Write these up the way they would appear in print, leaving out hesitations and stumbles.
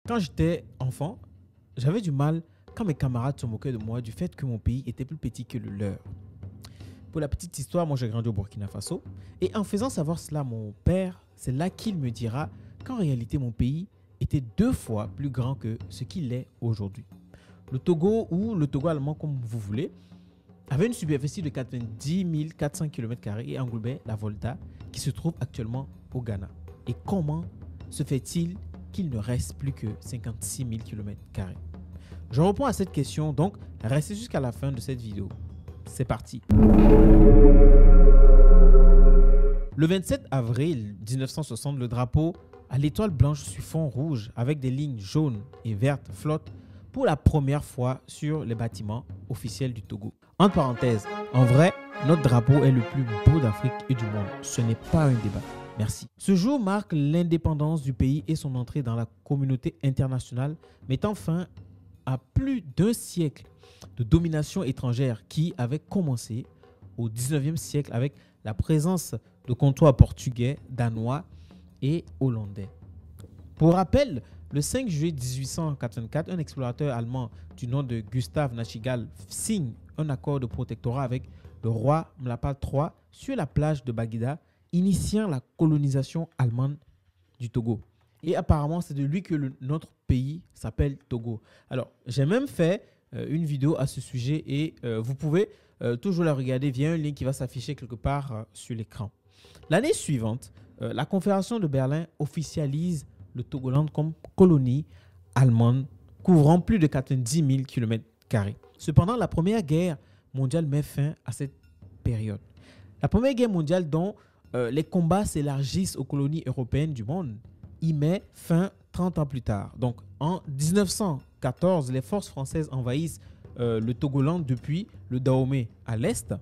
Quand j'étais enfant, j'avais du mal quand mes camarades se moquaient de moi du fait que mon pays était plus petit que le leur. Pour la petite histoire, moi j'ai grandi au Burkina Faso et en faisant savoir cela à mon père, c'est là qu'il me dira qu'en réalité mon pays était 2 fois plus grand que ce qu'il est aujourd'hui. Le Togo, ou le Togo allemand comme vous voulez, avait une superficie de 90 400 km² et englobait la Volta qui se trouve actuellement au Ghana. Et comment se fait-il qu'il ne reste plus que 56 000 km²? Je réponds à cette question, donc restez jusqu'à la fin de cette vidéo. C'est parti. Le 27 avril 1960, le drapeau à l'étoile blanche sur fond rouge avec des lignes jaunes et vertes flotte pour la première fois sur les bâtiments officiels du Togo. Entre parenthèses, en vrai, notre drapeau est le plus beau d'Afrique et du monde. Ce n'est pas un débat. Merci. Ce jour marque l'indépendance du pays et son entrée dans la communauté internationale, mettant fin à plus d'1 siècle de domination étrangère qui avait commencé au 19e siècle avec la présence de comptoirs portugais, danois et hollandais. Pour rappel, le 5 juillet 1884, un explorateur allemand du nom de Gustav Nachtigal signe un accord de protectorat avec le roi Mlapa III sur la plage de Baguida, initiant la colonisation allemande du Togo. Et apparemment, c'est de lui que notre pays s'appelle Togo. Alors, j'ai même fait une vidéo à ce sujet et vous pouvez toujours la regarder via un lien qui va s'afficher quelque part sur l'écran. L'année suivante, la Confédération de Berlin officialise le Togoland comme colonie allemande couvrant plus de 90 000 km². Cependant, la Première Guerre mondiale met fin à cette période. La Première Guerre mondiale, dont les combats s'élargissent aux colonies européennes du monde, y met fin 30 ans plus tard. Donc, en 1914, les forces françaises envahissent le Togoland depuis le Dahomey à l'est.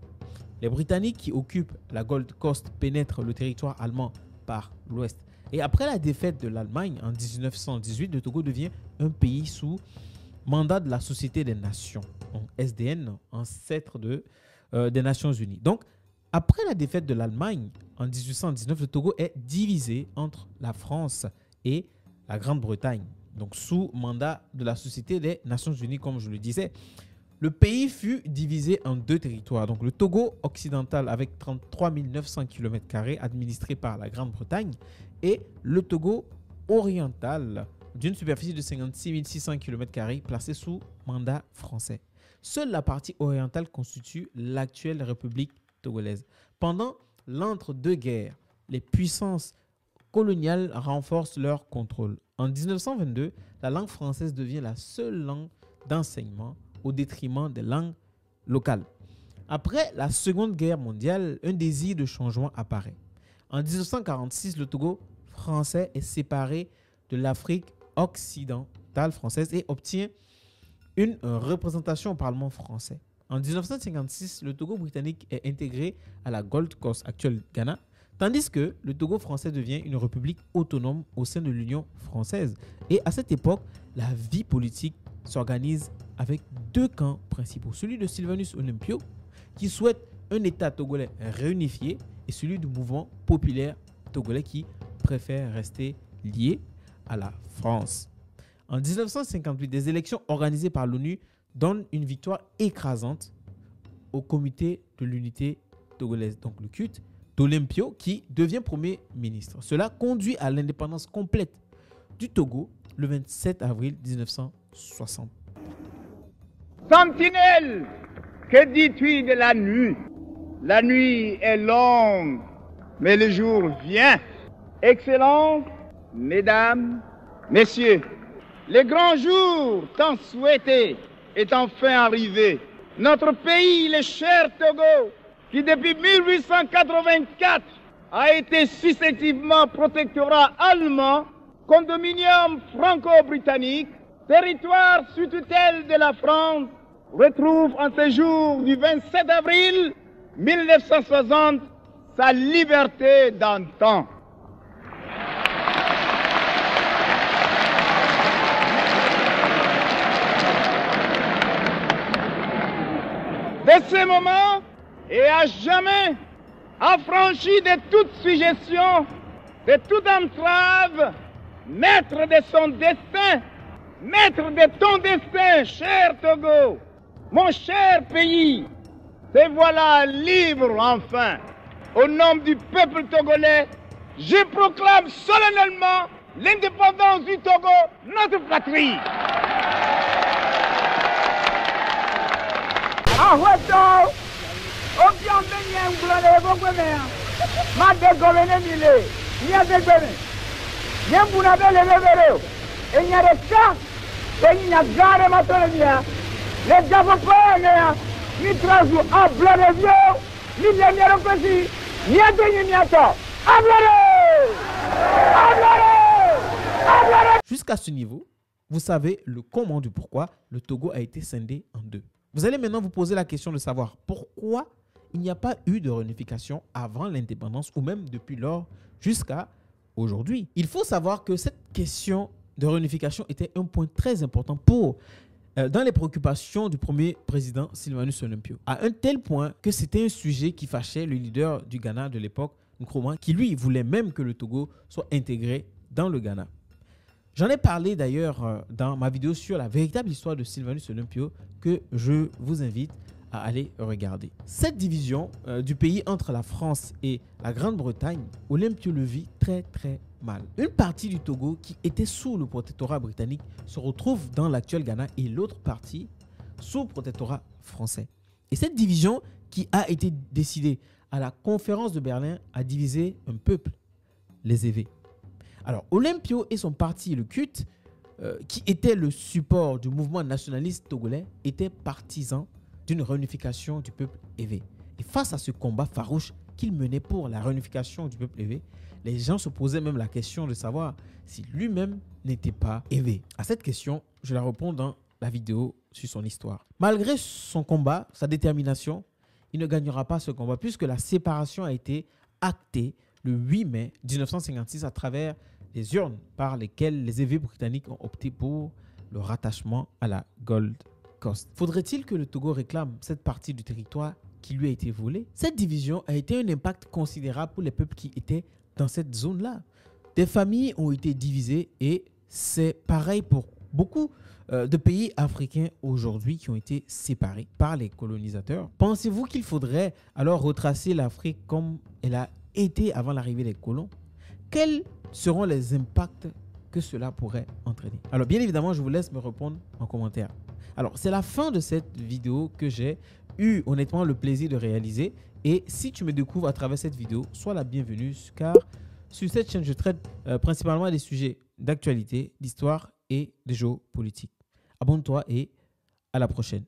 Les Britanniques qui occupent la Gold Coast pénètrent le territoire allemand par l'ouest. Et après la défaite de l'Allemagne en 1918, le Togo devient un pays sous mandat de la Société des Nations, donc SDN, ancêtre des Nations Unies. Donc, après la défaite de l'Allemagne en 1819, le Togo est divisé entre la France et la Grande-Bretagne, donc sous mandat de la Société des Nations Unies, comme je le disais. Le pays fut divisé en 2 territoires, donc le Togo occidental avec 33 900 km² administré par la Grande-Bretagne et le Togo oriental d'une superficie de 56 600 km² placé sous mandat français. Seule la partie orientale constitue l'actuelle République togolaise. Pendant l'entre-deux-guerres, les puissances coloniales renforcent leur contrôle. En 1922, la langue française devient la seule langue d'enseignement au détriment des langues locales. Après la Seconde Guerre mondiale, un désir de changement apparaît. En 1946, le Togo français est séparé de l'Afrique occidentale française et obtient une représentation au Parlement français. En 1956, le Togo britannique est intégré à la Gold Coast, actuelle Ghana, tandis que le Togo français devient une république autonome au sein de l'Union française. Et à cette époque, la vie politique s'organise avec 2 camps principaux. Celui de Sylvanus Olympio, qui souhaite un État togolais réunifié, et celui du mouvement populaire togolais qui préfère rester lié à la France. En 1958, des élections organisées par l'ONU donnent une victoire écrasante au comité de l'unité togolaise, donc le CUT, d'Olympio, qui devient Premier ministre. Cela conduit à l'indépendance complète du Togo le 27 avril 1960. Sentinelle, que dis-tu de la nuit? La nuit est longue, mais le jour vient. Excellences, mesdames, messieurs, le grand jour tant souhaité est enfin arrivé. Notre pays, le cher Togo, qui depuis 1884 a été successivement protectorat allemand, condominium franco-britannique, territoire sous tutelle de la France, retrouve en ce jour du 27 avril 1960 sa liberté d'antan. De ce moment et à jamais, affranchi de toute suggestion, de toute entrave, maître de son destin, maître de ton destin, cher Togo, mon cher pays. Te voilà libre enfin. Au nom du peuple togolais, je proclame solennellement l'indépendance du Togo, notre patrie. Jusqu'à ce niveau, vous savez le comment du pourquoi le Togo a été scindé en deux. Vous allez maintenant vous poser la question de savoir pourquoi il n'y a pas eu de réunification avant l'indépendance ou même depuis lors jusqu'à aujourd'hui. Il faut savoir que cette question de réunification était un point très important dans les préoccupations du premier président Sylvanus Olympio, à un tel point que c'était un sujet qui fâchait le leader du Ghana de l'époque, Nkrumah, qui lui voulait même que le Togo soit intégré dans le Ghana. J'en ai parlé d'ailleurs dans ma vidéo sur la véritable histoire de Sylvanus Olympio que je vous invite à aller regarder. Cette division du pays entre la France et la Grande-Bretagne, Olympio le vit très mal. Une partie du Togo qui était sous le protectorat britannique se retrouve dans l'actuel Ghana et l'autre partie sous le protectorat français. Et cette division qui a été décidée à la conférence de Berlin a divisé un peuple, les Évés. Alors, Olympio et son parti, le CUT, qui était le support du mouvement nationaliste togolais, étaient partisans d'une réunification du peuple évé. Et face à ce combat farouche qu'il menait pour la réunification du peuple évé, les gens se posaient même la question de savoir si lui-même n'était pas évé. À cette question, je la réponds dans la vidéo sur son histoire. Malgré son combat, sa détermination, il ne gagnera pas ce combat puisque la séparation a été actée le 8 mai 1956 à travers les urnes par lesquelles les évêques britanniques ont opté pour le rattachement à la Gold Coast. Faudrait-il que le Togo réclame cette partie du territoire qui lui a été volée? Cette division a été un impact considérable pour les peuples qui étaient dans cette zone-là. Des familles ont été divisées et c'est pareil pour beaucoup de pays africains aujourd'hui qui ont été séparés par les colonisateurs. Pensez-vous qu'il faudrait alors retracer l'Afrique comme elle a été avant l'arrivée des colons? Quels seront les impacts que cela pourrait entraîner? Alors bien évidemment, je vous laisse me répondre en commentaire. Alors c'est la fin de cette vidéo que j'ai eu honnêtement le plaisir de réaliser. Et si tu me découvres à travers cette vidéo, sois la bienvenue car sur cette chaîne, je traite principalement des sujets d'actualité, d'histoire et de géopolitique. Abonne-toi et à la prochaine.